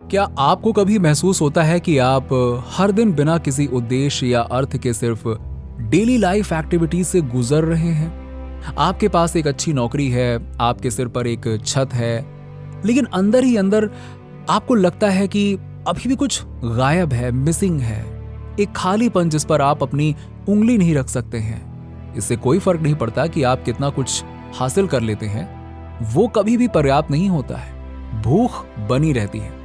क्या आपको कभी महसूस होता है कि आप हर दिन बिना किसी उद्देश्य या अर्थ के सिर्फ डेली लाइफ एक्टिविटीज से गुजर रहे हैं? आपके पास एक अच्छी नौकरी है, आपके सिर पर एक छत है, लेकिन अंदर ही अंदर आपको लगता है कि अभी भी कुछ गायब है, मिसिंग है। एक खालीपन जिस पर आप अपनी उंगली नहीं रख सकते हैं। इससे कोई फर्क नहीं पड़ता कि आप कितना कुछ हासिल कर लेते हैं, वो कभी भी पर्याप्त नहीं होता है। भूख बनी रहती है।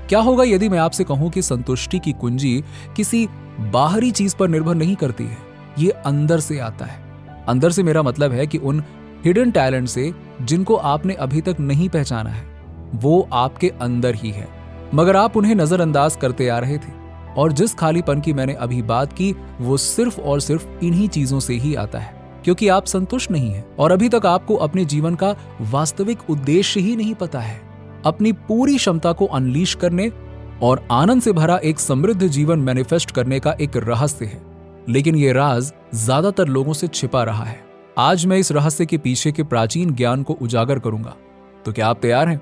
क्या होगा यदि मैं आपसे कहूं कि संतुष्टि की कुंजी किसी बाहरी चीज पर निर्भर नहीं करती है, ये अंदर से आता है। अंदर से मेरा मतलब है कि उन हिडन टैलेंट से जिनको आपने अभी तक नहीं पहचाना है, वो आपके अंदर ही है, मगर आप उन्हें नजरअंदाज करते आ रहे थे। और जिस खालीपन की मैंने अभी बात की, वो सिर्फ और सिर्फ इन्हीं चीजों से ही आता है, क्योंकि आप संतुष्ट नहीं हैं और अभी तक आपको अपने जीवन का वास्तविक उद्देश्य ही नहीं पता है। अपनी पूरी क्षमता को अनलीश करने और आनंद से भरा एक समृद्ध जीवन मैनिफेस्ट करने का एक रहस्य है, लेकिन ये राज ज्यादातर लोगों से छिपा रहा है। आज मैं इस रहस्य के पीछे के प्राचीन ज्ञान को उजागर करूंगा। तो क्या आप तैयार हैं?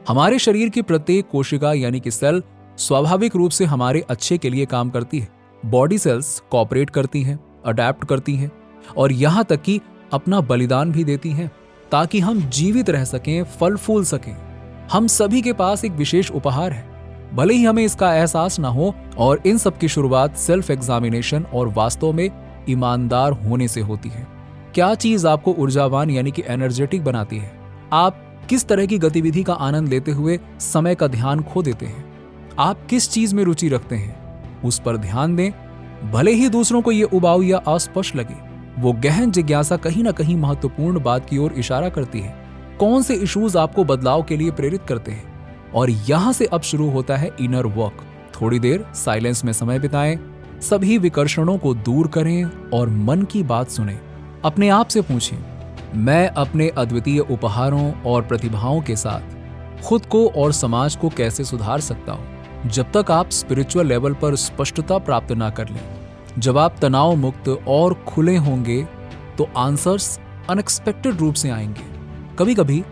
हमारे शरीर की प्रत्येक कोशिका यानी कि सेल स्वाभाविक रूप से हमारे अच्छे के लिए काम करती है। बॉडी सेल्स कॉपरेट करती हैं, अडेप्ट करती हैं और यहां तक कि अपना बलिदान भी देती हैं ताकि हम जीवित रह सकें, फल फूल सकें। हम सभी के पास एक विशेष उपहार है, भले ही हमें इसका एहसास ना हो, और इन सब की शुरुआत सेल्फ एग्जामिनेशन और वास्तव में ईमानदार होने से होती है। क्या चीज आपको ऊर्जावान यानी कि एनर्जेटिक बनाती है? आप किस तरह की गतिविधि का आनंद लेते हुए समय का ध्यान खो देते हैं? आप किस चीज में रुचि रखते हैं, उस पर ध्यान दें। भले ही दूसरों को यह उबाऊ या अस्पष्ट लगे, वो गहन जिज्ञासा कहीं ना कहीं महत्वपूर्ण बात की ओर इशारा करती है। कौन से इश्यूज आपको बदलाव के लिए प्रेरित करते हैं? और यहां से अब शुरू होता है इनर वर्क। थोड़ी देर साइलेंस में समय बिताएं, सभी विकर्षणों को दूर करें और मन की बात सुनें। अपने आप से पूछें, मैं अपने अद्वितीय उपहारों और प्रतिभाओं के साथ खुद को और समाज को कैसे सुधार सकता हूं? जब तक आप स्पिरिचुअल लेवल पर स्पष्टता प्राप्त ना कर लें, जब आप तनाव मुक्त और खुले होंगे, तो आंसर्स अनएक्सपेक्टेड रूप से आएंगे। कभी कभी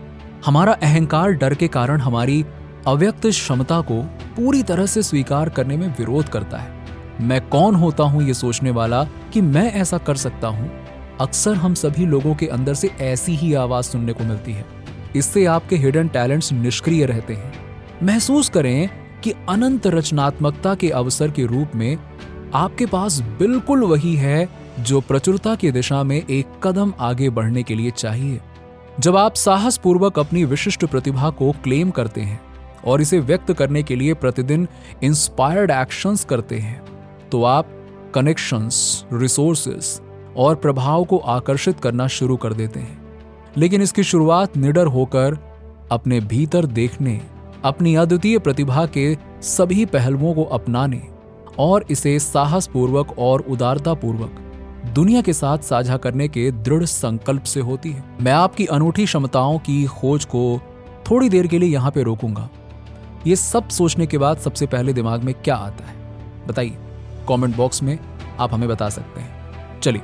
हमारा अहंकार डर के कारण हमारी अव्यक्त क्षमता को पूरी तरह से स्वीकार करने में विरोध करता है। मैं कौन होता हूं ये सोचने वाला कि मैं ऐसा कर सकता हूं? अक्सर हम सभी लोगों के अंदर से ऐसी ही आवाज सुनने को मिलती है। इससे आपके हिडन टैलेंट्स निष्क्रिय रहते हैं। महसूस करें कि अनंत रचनात्मकता के अवसर के रूप में आपके पास बिल्कुल वही है जो प्रचुरता की दिशा में एक कदम आगे बढ़ने के लिए चाहिए। जब आप साहस पूर्वक अपनी विशिष्ट प्रतिभा को क्लेम करते हैं और इसे व्यक्त करने के लिए प्रतिदिन इंस्पायर्ड एक्शंस करते हैं, तो आप कनेक्शंस, रिसोर्सेस और प्रभाव को आकर्षित करना शुरू कर देते हैं। लेकिन इसकी शुरुआत निडर होकर अपने भीतर देखने, अपनी अद्वितीय प्रतिभा के सभी पहलुओं को अपनाने और इसे साहसपूर्वक और उदारतापूर्वक दुनिया के साथ साझा करने के दृढ़ संकल्प से होती है। मैं आपकी अनूठी क्षमताओं की खोज को थोड़ी देर के लिए यहाँ पे रोकूंगा। ये सब सोचने के बाद सबसे पहले दिमाग में क्या आता है, बताइए। कमेंट बॉक्स में आप हमें बता सकते हैं। चलिए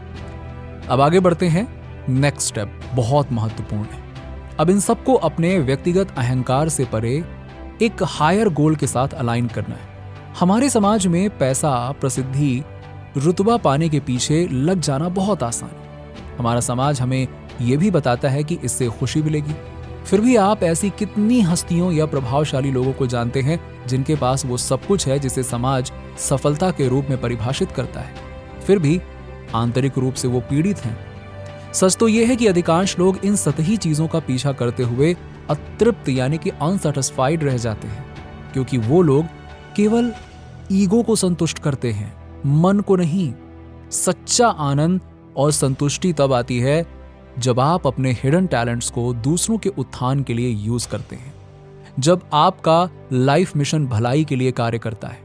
अब आगे बढ़ते हैं। नेक्स्ट स्टेप बहुत महत्वपूर्ण है। अब इन सबको अपने व्यक्तिगत अहंकार से परे एक हायर गोल के साथ अलाइन करना है। हमारे समाज में पैसा, प्रसिद्धि, रुतबा पाने के पीछे लग जाना बहुत आसान है। हमारा समाज हमें यह भी बताता है कि इससे खुशी मिलेगी। फिर भी आप ऐसी कितनी हस्तियों या प्रभावशाली लोगों को जानते हैं जिनके पास वो सब कुछ है जिसे समाज सफलता के रूप में परिभाषित करता है, फिर भी आंतरिक रूप से वो पीड़ित हैं। सच तो यह है कि अधिकांश लोग इन सतही चीजों का पीछा करते हुए अतृप्त यानी कि अनसैटिस्फाइड रह जाते हैं, क्योंकि वो लोग केवल ईगो को संतुष्ट करते हैं, मन को नहीं। सच्चा आनंद और संतुष्टि तब आती है जब आप अपने हिडन टैलेंट्स को दूसरों के उत्थान के लिए यूज करते हैं। जब आपका लाइफ मिशन भलाई के लिए कार्य करता है,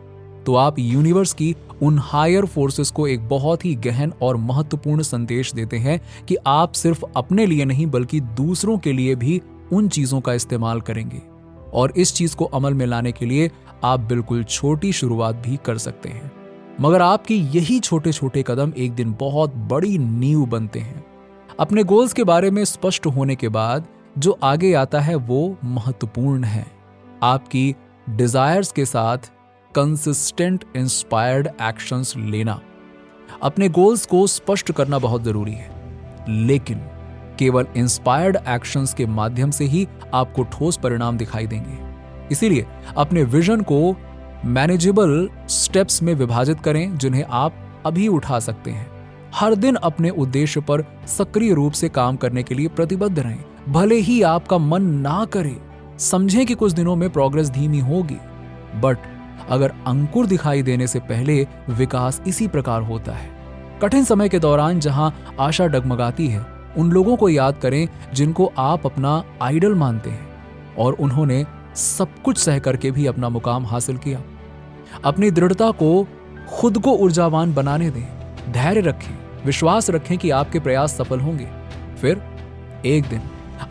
तो आप यूनिवर्स की उन हायर फोर्सेस को एक बहुत ही गहन और महत्वपूर्ण संदेश देते हैं कि आप सिर्फ अपने लिए नहीं बल्कि दूसरों के लिए भी उन चीजों का इस्तेमाल करेंगे। और इस चीज को अमल में लाने के लिए आप बिल्कुल छोटी शुरुआत भी कर सकते हैं, मगर आपकी यही छोटे छोटे कदम एक दिन बहुत बड़ी नींव बनते हैं। अपने गोल्स के बारे में स्पष्ट होने के बाद जो आगे आता है वो महत्वपूर्ण है। आपकी डिजायर्स के साथ कंसिस्टेंट इंस्पायर्ड एक्शंस लेना। अपने गोल्स को स्पष्ट करना बहुत जरूरी है, लेकिन केवल इंस्पायर्ड एक्शंस के माध्यम से ही आपको ठोस परिणाम दिखाई देंगे। इसीलिए अपने विजन को मैनेजेबल स्टेप्स में विभाजित करें, जिन्हें आप अभी उठा सकते हैं। हर दिन अपने उद्देश्य पर सक्रिय रूप से काम करने के लिए प्रतिबद्ध रहें, भले ही आपका मन ना करे। समझें कि कुछ दिनों में प्रोग्रेस धीमी होगी, बट अगर अंकुर दिखाई देने से पहले विकास इसी प्रकार होता है। कठिन समय के दौरान जहां आशा डगमगाती है, उन लोगों को याद करें जिनको आप अपना आइडल मानते हैं और उन्होंने सब कुछ सह करके भी अपना मुकाम हासिल किया। अपनी दृढ़ता को खुद को ऊर्जावान बनाने दें, धैर्य रखें, विश्वास रखें कि आपके प्रयास सफल होंगे। फिर एक दिन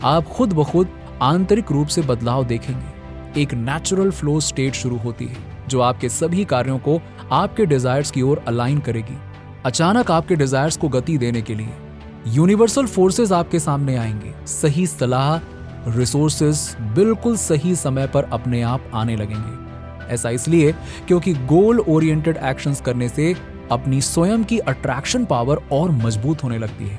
आप खुद ब खुद आंतरिक रूप से बदलाव देखेंगे। एक नेचुरल फ्लो स्टेट शुरू होती है जो आपके सभी कार्यों को आपके डिजायर्स की ओर अलाइन करेगी। अचानक आपके डिजायर्स को गति देने के लिए यूनिवर्सल फोर्सेस आपके सामने आएंगे। सही सलाह, रिसोर्सेस बिल्कुल सही समय पर अपने आप आने लगेंगे। ऐसा इसलिए क्योंकि गोल ओरिएंटेड एक्शंस करने से अपनी स्वयं की अट्रैक्शन पावर और मजबूत होने लगती है।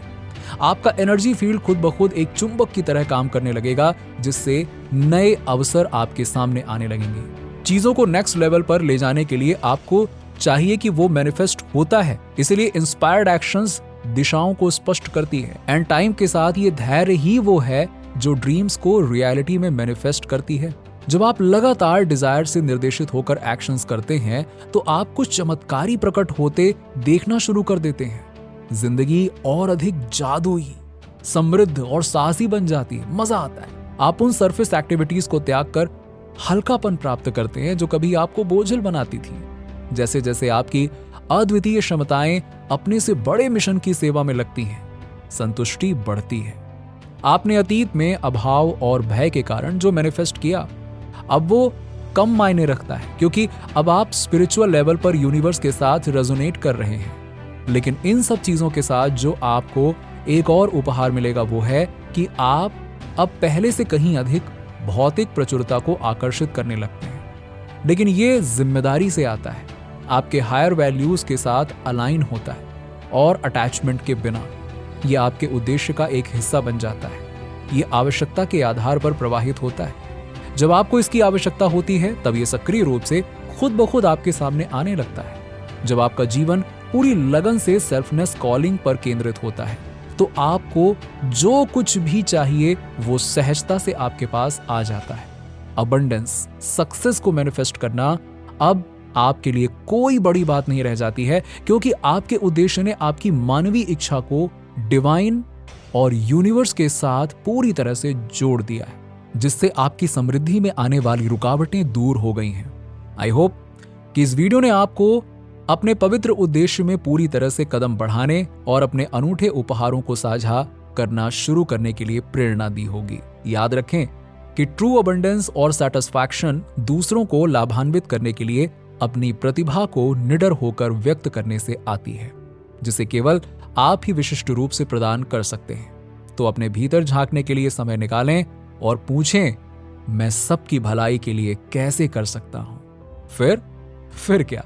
आपका एनर्जी फील्ड खुद ब खुद एक चुंबक की तरह काम करने लगेगा, जिससे नए अवसर आपके सामने आने लगेंगे। चीजों को नेक्स्ट लेवल पर ले जाने के लिए आपको चाहिए कि वो मैनिफेस्ट होता है। इसलिए इंस्पायर्ड एक्शंस दिशाओं को स्पष्ट करती है, एंड टाइम के साथ ये धैर्य ही वो है जो ड्रीम्स को रियलिटी में मैनिफेस्ट करती है। जब आप लगातार डिजायर से निर्देशित होकर एक्शंस करते हैं तो आप कुछ चमत्कारी प्रकट होते देखना शुरू कर देते हैं। जिंदगी और अधिक जादुई, समृद्ध और साहसी बन जाती है। मजा आता है। आप उन सरफेस एक्टिविटीज को त्याग कर हल्कापन प्राप्त करते हैं जो कभी आपको बोझिल बनाती थी। जैसे जैसे आपकी अद्वितीय क्षमताएं अपने से बड़े मिशन की सेवा में लगती हैं, संतुष्टि बढ़ती है। आपने अतीत में अभाव और भय के कारण जो मैनिफेस्ट किया, अब वो कम मायने रखता है, क्योंकि अब आप स्पिरिचुअल लेवल पर यूनिवर्स के साथ रेजोनेट कर रहे हैं। लेकिन इन सब चीजों के साथ जो आपको एक और उपहार मिलेगा वो है कि आप अब पहले से कहीं अधिक भौतिक प्रचुरता को आकर्षित करने लगते हैं। लेकिन ये जिम्मेदारी से आता है, आपके हायर वैल्यूज के साथ अलाइन होता है और अटैचमेंट के बिना ये आपके उद्देश्य का एक हिस्सा बन जाता है। ये आवश्यकता के आधार पर प्रवाहित होता है। जब आपको इसकी आवश्यकता होती है तब ये सक्रिय रूप से खुद ब खुद आपके सामने आने लगता है। जब आपका जीवन पूरी लगन से सेल्फनेस कॉलिंग पर केंद्रित होता है तो आपको जो कुछ भी चाहिए वो सहजता से आपके पास आ जाता है। अबंडेंस, सक्सेस को मैनिफेस्ट करना अब आपके लिए कोई बड़ी बात नहीं रह जाती है, क्योंकि आपके उद्देश्य ने आपकी मानवीय इच्छा को डिवाइन और यूनिवर्स के साथ पूरी तरह से जोड़ दिया है, जिससे आपकी समृद्धि में आने वाली रुकावटें दूर हो गई हैं। आई होप कि इस वीडियो ने आपको अपने पवित्र उद्देश्य में पूरी तरह से कदम बढ़ाने और अपने अनूठे उपहारों को साझा करना शुरू करने के लिए प्रेरणा दी होगी। याद रखें कि ट्रू अबंडेंस और सैटिस्फैक्शन दूसरों को लाभान्वित करने के लिए अपनी प्रतिभा को निडर होकर व्यक्त करने से आती है, जिसे केवल आप ही विशिष्ट रूप से प्रदान कर सकते हैं। तो अपने भीतर झांकने के लिए समय निकालें और पूछें, मैं सबकी भलाई के लिए कैसे कर सकता हूं? फिर क्या,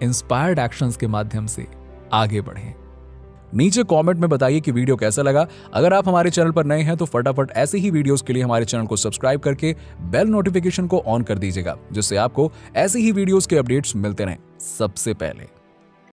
इंस्पायर्ड एक्शंस के माध्यम से आगे बढ़ें। नीचे कमेंट में बताइए कि वीडियो कैसा लगा। अगर आप हमारे चैनल पर नए हैं तो फटाफट ऐसे ही वीडियोस के लिए हमारे चैनल को सब्सक्राइब करके बेल नोटिफिकेशन को ऑन कर दीजिएगा, जिससे आपको ऐसे ही वीडियोस के अपडेट्स मिलते रहें सबसे पहले।